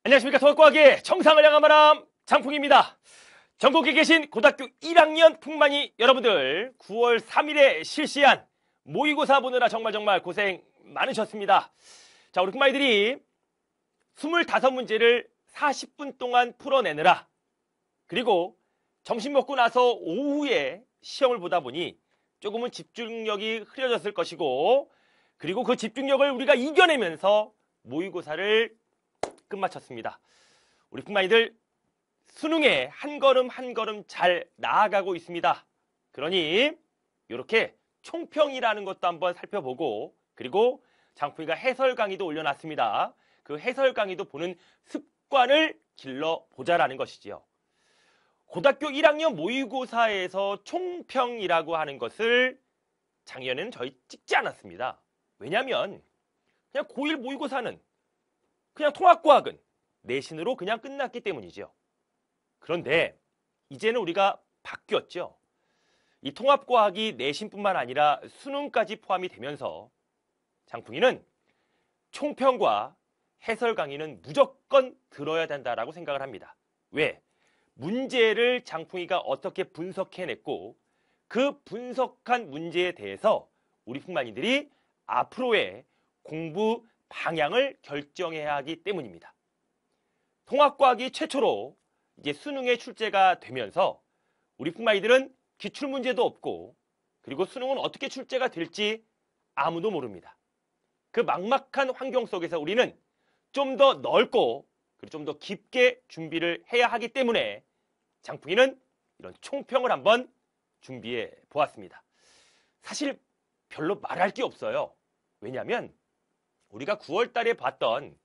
안녕하십니까. 통합과학의 정상을 향한 바람 장풍입니다. 전국에 계신 고등학교 1학년 풍만이 여러분들 9월 3일에 실시한 모의고사 보느라 정말 고생 많으셨습니다. 자, 우리 풍만이들이 25문제를 40분 동안 풀어내느라, 그리고 점심 먹고 나서 오후에 시험을 보다 보니 조금은 집중력이 흐려졌을 것이고, 그리고 그 집중력을 우리가 이겨내면서 모의고사를 끝마쳤습니다. 우리 풍만이들 수능에 한 걸음 한 걸음 잘 나아가고 있습니다. 그러니 이렇게 총평이라는 것도 한번 살펴보고, 그리고 장풍이가 해설 강의도 올려놨습니다. 그 해설 강의도 보는 습관을 길러보자라는 것이지요. 고등학교 1학년 모의고사에서 총평이라고 하는 것을 작년에는 저희 찍지 않았습니다. 왜냐하면 그냥 고1 모의고사는 그냥 통합과학은 내신으로 그냥 끝났기 때문이죠. 그런데 이제는 우리가 바뀌었죠. 이 통합과학이 내신뿐만 아니라 수능까지 포함이 되면서 장풍이는 총평과 해설 강의는 무조건 들어야 된다라고 생각을 합니다. 왜? 문제를 장풍이가 어떻게 분석해냈고, 그 분석한 문제에 대해서 우리 풍만이들이 앞으로의 공부 방향을 결정해야 하기 때문입니다. 통합과학이 최초로 이제 수능에 출제가 되면서 우리 풍만이들은 기출문제도 없고, 그리고 수능은 어떻게 출제가 될지 아무도 모릅니다. 그 막막한 환경 속에서 우리는 좀 더 넓고 그리고 좀 더 깊게 준비를 해야 하기 때문에 장풍이는 이런 총평을 한번 준비해 보았습니다. 사실 별로 말할 게 없어요. 왜냐하면 우리가 9월 달에 봤던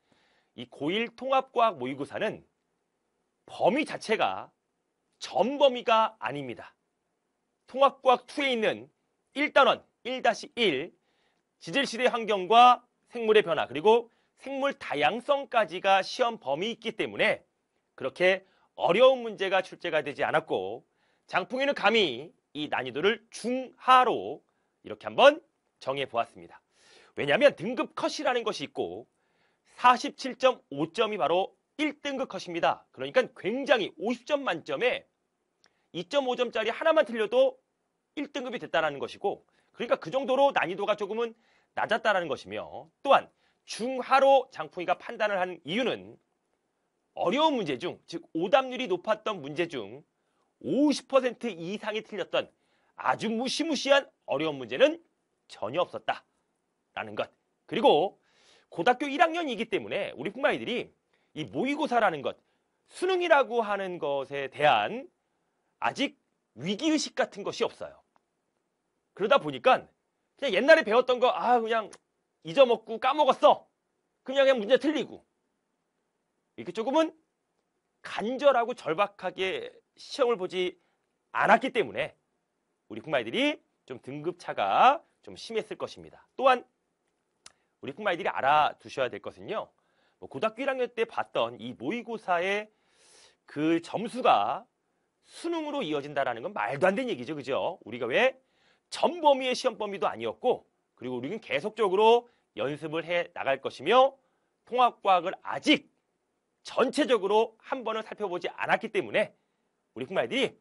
이 고1 통합과학 모의고사는 범위 자체가 전 범위가 아닙니다. 통합과학 2에 있는 1단원 1-1 지질시대 환경과 생물의 변화, 그리고 생물 다양성까지가 시험 범위 있기 때문에 그렇게 어려운 문제가 출제가 되지 않았고, 장풍이는 감히 이 난이도를 중하로 이렇게 한번 정해 보았습니다. 왜냐하면 등급 컷이라는 것이 있고 47.5점이 바로 1등급 컷입니다. 그러니까 굉장히 50점 만점에 2.5점짜리 하나만 틀려도 1등급이 됐다는 것이고, 그러니까 그 정도로 난이도가 조금은 낮았다는 것이며, 또한 중하로 장풍이가 판단을 한 이유는 어려운 문제 중, 즉 오답률이 높았던 문제 중 50% 이상이 틀렸던 아주 무시무시한 어려운 문제는 전혀 없었다라는 것. 그리고 고등학교 1학년이기 때문에 우리 풍만이들이 이 모의고사라는 것, 수능이라고 하는 것에 대한 아직 위기의식 같은 것이 없어요. 그러다 보니까 그냥 옛날에 배웠던 거 그냥 잊어먹고 까먹었어. 그냥 문제 틀리고. 이렇게 조금은 간절하고 절박하게 시험을 보지 않았기 때문에 우리 풍마이들이 좀 등급차가 좀 심했을 것입니다. 또한 우리 풍마이들이 알아두셔야 될 것은요, 고등학교 1학년 때 봤던 이 모의고사의 그 점수가 수능으로 이어진다는 건 말도 안 되는 얘기죠. 그죠? 우리가 왜 전 범위의 시험 범위도 아니었고, 그리고 우리는 계속적으로 연습을 해 나갈 것이며, 통합과학을 아직 전체적으로 한 번을 살펴보지 않았기 때문에 우리 풍마이들이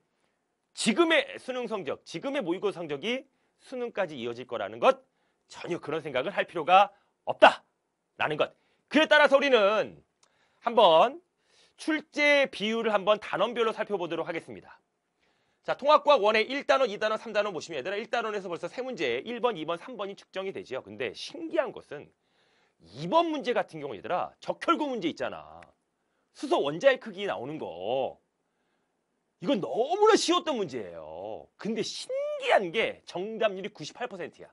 지금의 수능 성적, 지금의 모의고사 성적이 수능까지 이어질 거라는 것, 전혀 그런 생각을 할 필요가 없다라는 것. 그에 따라서 우리는 한번 출제 비율을 한번 단원별로 살펴보도록 하겠습니다. 자, 통합과학 1의 1단원, 2단원, 3단원 보시면 얘들아 1단원에서 벌써 3문제 1번, 2번, 3번이 측정이 되죠. 근데 신기한 것은 2번 문제 같은 경우 얘들아 적혈구 문제 있잖아. 수소 원자의 크기 나오는 거. 이건 너무나 쉬웠던 문제예요. 근데 신기한 게 정답률이 98%야.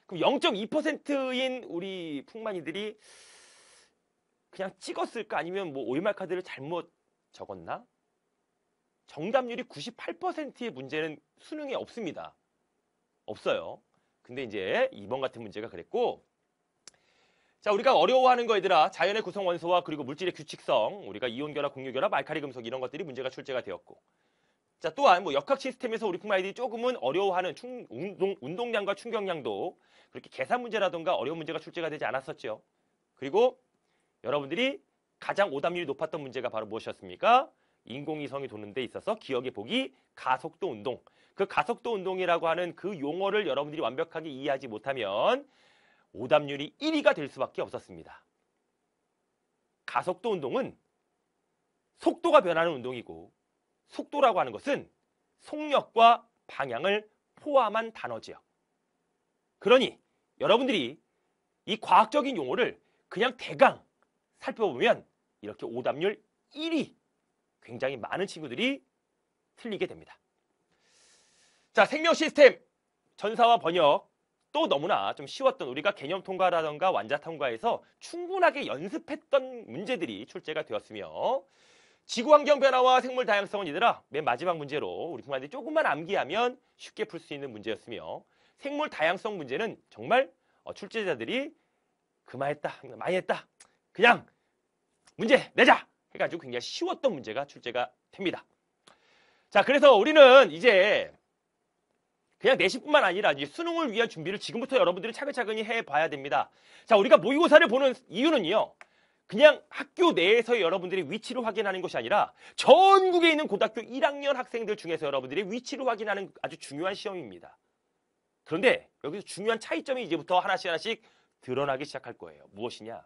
그럼 0.2%인 우리 풍만이들이 그냥 찍었을까? 아니면 뭐 오일말 카드를 잘못 적었나? 정답률이 98%의 문제는 수능에 없습니다. 없어요. 근데 이제 2번 같은 문제가 그랬고, 자, 우리가 어려워하는 거 얘들아 자연의 구성 원소와 그리고 물질의 규칙성, 우리가 이온결합, 공유결합, 알칼리 금속 이런 것들이 문제가 출제가 되었고, 자, 또한 뭐 역학 시스템에서 우리 풍마이들이 조금은 어려워하는 운동량과 충격량도 그렇게 계산 문제라든가 어려운 문제가 출제가 되지 않았었죠. 그리고 여러분들이 가장 오답률이 높았던 문제가 바로 무엇이었습니까? 인공위성이 도는 데 있어서 기억의 보기 가속도 운동. 그 가속도 운동이라고 하는 그 용어를 여러분들이 완벽하게 이해하지 못하면 오답률이 1위가 될 수밖에 없었습니다. 가속도 운동은 속도가 변하는 운동이고 속도라고 하는 것은 속력과 방향을 포함한 단어지요. 그러니 여러분들이 이 과학적인 용어를 그냥 대강 살펴보면 이렇게 오답률 1위 굉장히 많은 친구들이 틀리게 됩니다. 자, 생명 시스템 전사와 번역 또 너무나 좀 쉬웠던 우리가 개념 통과라던가 완자 통과에서 충분하게 연습했던 문제들이 출제가 되었으며 지구환경 변화와 생물 다양성은 얘들아 맨 마지막 문제로 우리 부모님들이 조금만 암기하면 쉽게 풀 수 있는 문제였으며 생물 다양성 문제는 정말 출제자들이 그만했다, 많이 했다, 그냥 문제 내자 해가지고 굉장히 쉬웠던 문제가 출제가 됩니다. 자, 그래서 우리는 이제 그냥 내신뿐만 아니라 이제 수능을 위한 준비를 지금부터 여러분들이 차근차근히 해봐야 됩니다. 자, 우리가 모의고사를 보는 이유는요. 그냥 학교 내에서 여러분들의 위치를 확인하는 것이 아니라 전국에 있는 고등학교 1학년 학생들 중에서 여러분들의 위치를 확인하는 아주 중요한 시험입니다. 그런데 여기서 중요한 차이점이 이제부터 하나씩 드러나기 시작할 거예요. 무엇이냐?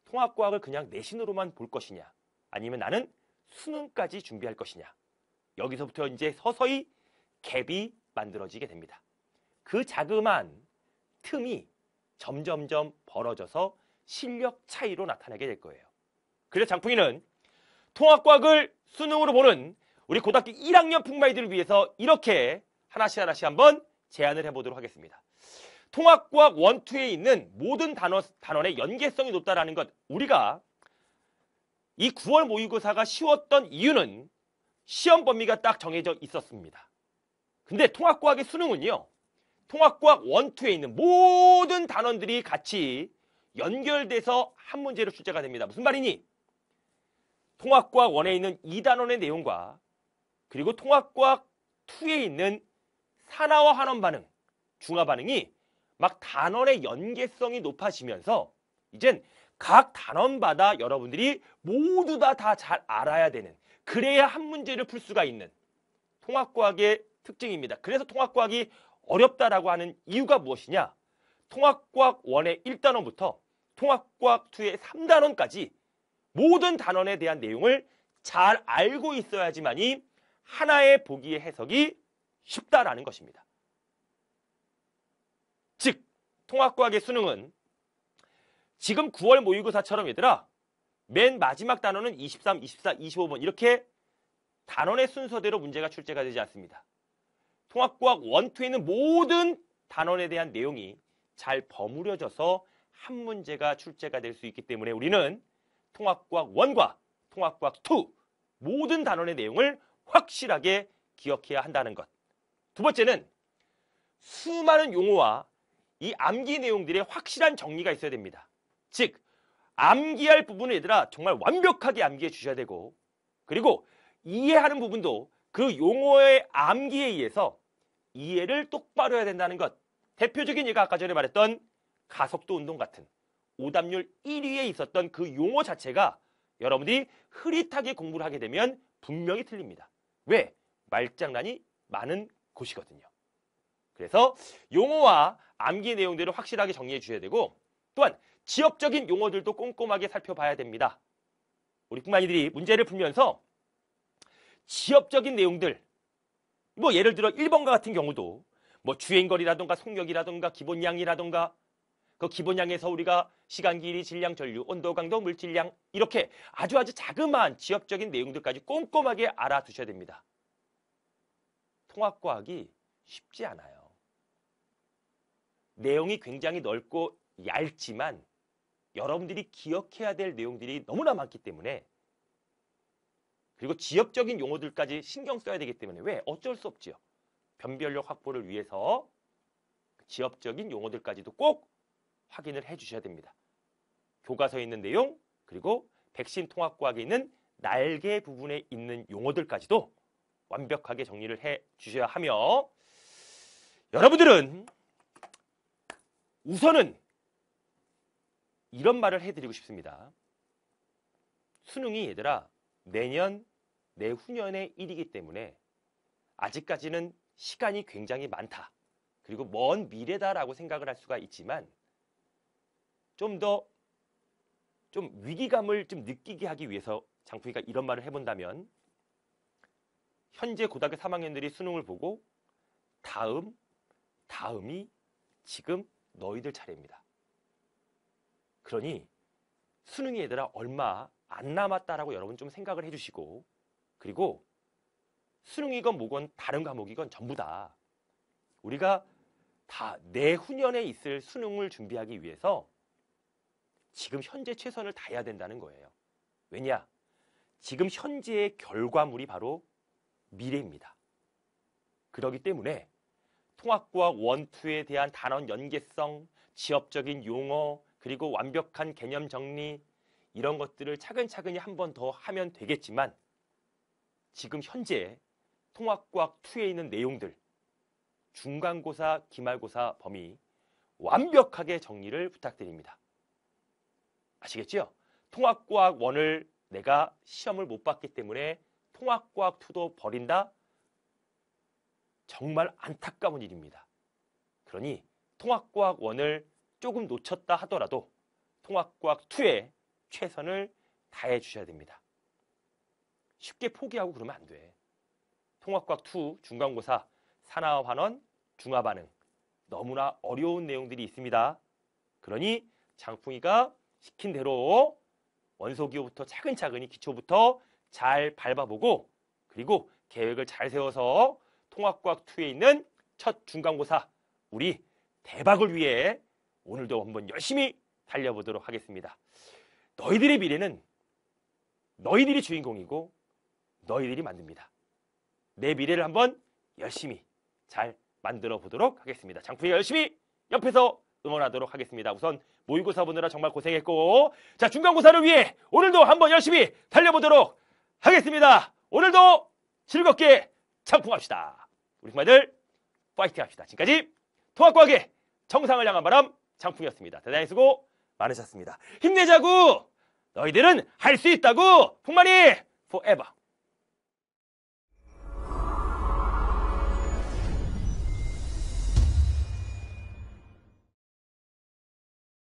통합과학을 그냥 내신으로만 볼 것이냐? 아니면 나는 수능까지 준비할 것이냐? 여기서부터 이제 서서히 갭이 만들어지게 됩니다. 그 자그마한 틈이 점점점 벌어져서 실력 차이로 나타나게 될 거예요. 그래서 장풍이는 통합과학을 수능으로 보는 우리 고등학교 1학년 풍마이들을 위해서 이렇게 하나씩 한번 제안을 해보도록 하겠습니다. 통합과학 1, 2에 있는 모든 단원의 연계성이 높다라는 것, 우리가 이 9월 모의고사가 쉬웠던 이유는 시험 범위가 딱 정해져 있었습니다. 근데 통합과학의 수능은요, 통합과학 1, 2에 있는 모든 단원들이 같이 연결돼서 한 문제로 출제가 됩니다. 무슨 말이니? 통합과학 1에 있는 2단원의 내용과 그리고 통합과학 2에 있는 산화와 환원 반응, 중화 반응이 막 단원의 연계성이 높아지면서 이젠 각 단원마다 여러분들이 모두 다 잘 알아야 되는, 그래야 한 문제를 풀 수가 있는 통합과학의 특징입니다. 그래서 통합과학이 어렵다라고 하는 이유가 무엇이냐? 통합과학 1의 1단원부터 통합과학 2의 3단원까지 모든 단원에 대한 내용을 잘 알고 있어야지만이 하나의 보기의 해석이 쉽다라는 것입니다. 즉, 통합과학의 수능은 지금 9월 모의고사처럼 얘들아 맨 마지막 단원은 23, 24, 25번 이렇게 단원의 순서대로 문제가 출제가 되지 않습니다. 통합과학 1, 2에는 모든 단원에 대한 내용이 잘 버무려져서 한 문제가 출제가 될 수 있기 때문에 우리는 통합과학 1과 통합과학 2 모든 단원의 내용을 확실하게 기억해야 한다는 것. 두 번째는 수많은 용어와 이 암기 내용들의 확실한 정리가 있어야 됩니다. 즉, 암기할 부분을 얘들아 정말 완벽하게 암기해 주셔야 되고, 그리고 이해하는 부분도 그 용어의 암기에 의해서 이해를 똑바로 해야 된다는 것. 대표적인 예가 아까 전에 말했던 가속도 운동 같은 오답률 1위에 있었던 그 용어 자체가 여러분들이 흐릿하게 공부를 하게 되면 분명히 틀립니다. 왜? 말장난이 많은 곳이거든요. 그래서 용어와 암기 내용들을 확실하게 정리해 주셔야 되고, 또한 지역적인 용어들도 꼼꼼하게 살펴봐야 됩니다. 우리 풍만이들이 문제를 풀면서 지역적인 내용들, 뭐 예를 들어 1번과 같은 경우도 뭐 주행거리라던가 속력이라던가 기본량이라던가 그 기본량에서 우리가 시간, 길이, 질량, 전류, 온도, 강도, 물질량 이렇게 아주 자그마한 지역적인 내용들까지 꼼꼼하게 알아두셔야 됩니다. 통합과학이 쉽지 않아요. 내용이 굉장히 넓고 얇지만 여러분들이 기억해야 될 내용들이 너무나 많기 때문에, 그리고 지역적인 용어들까지 신경 써야 되기 때문에 왜? 어쩔 수 없지요. 변별력 확보를 위해서 지역적인 용어들까지도 꼭 확인을 해 주셔야 됩니다. 교과서에 있는 내용, 그리고 백신 통합과학에 있는 날개 부분에 있는 용어들까지도 완벽하게 정리를 해 주셔야 하며, 여러분들은 우선은 이런 말을 해드리고 싶습니다. 수능이 얘들아 내년, 내후년의 일이기 때문에 아직까지는 시간이 굉장히 많다. 그리고 먼 미래다라고 생각을 할 수가 있지만 좀 위기감을 좀 느끼게 하기 위해서 장풍이가 이런 말을 해본다면 현재 고등학교 3학년들이 수능을 보고 다음이 지금 너희들 차례입니다. 그러니 수능이 얘들아 얼마 안 남았다라고 여러분 좀 생각을 해주시고 그리고 수능이건 뭐건 다른 과목이건 전부 다 우리가 다 내후년에 있을 수능을 준비하기 위해서 지금 현재 최선을 다해야 된다는 거예요. 왜냐? 지금 현재의 결과물이 바로 미래입니다. 그렇기 때문에 통합과학 1, 2에 대한 단원 연계성, 지엽적인 용어, 그리고 완벽한 개념 정리 이런 것들을 차근차근히 한 번 더 하면 되겠지만 지금 현재 통합과학 2에 있는 내용들 중간고사, 기말고사 범위 완벽하게 정리를 부탁드립니다. 아시겠죠? 통합과학 1을 내가 시험을 못 봤기 때문에 통합과학 2도 버린다? 정말 안타까운 일입니다. 그러니 통합과학 1을 조금 놓쳤다 하더라도 통합과학 2에 최선을 다해 주셔야 됩니다. 쉽게 포기하고 그러면 안 돼. 통합과학 2 중간고사 산화환원 중화반응 너무나 어려운 내용들이 있습니다. 그러니 장풍이가 시킨 대로 원소기호부터 차근차근히 기초부터 잘 밟아보고 그리고 계획을 잘 세워서 통합과학 2에 있는 첫 중간고사 우리 대박을 위해 오늘도 한번 열심히 달려보도록 하겠습니다. 너희들의 미래는 너희들이 주인공이고 너희들이 만듭니다. 내 미래를 한번 열심히 잘 만들어 보도록 하겠습니다. 장풍이가 열심히 옆에서 응원하도록 하겠습니다. 우선 모의고사 보느라 정말 고생했고 자 중간고사를 위해 오늘도 한번 열심히 달려보도록 하겠습니다. 오늘도 즐겁게 장풍합시다. 우리 정말들 파이팅 합시다. 지금까지 통합과학의 정상을 향한 바람 장풍이었습니다. 대단히 수고 많으셨습니다. 힘내자고 너희들은 할 수 있다고 풍만이 forever.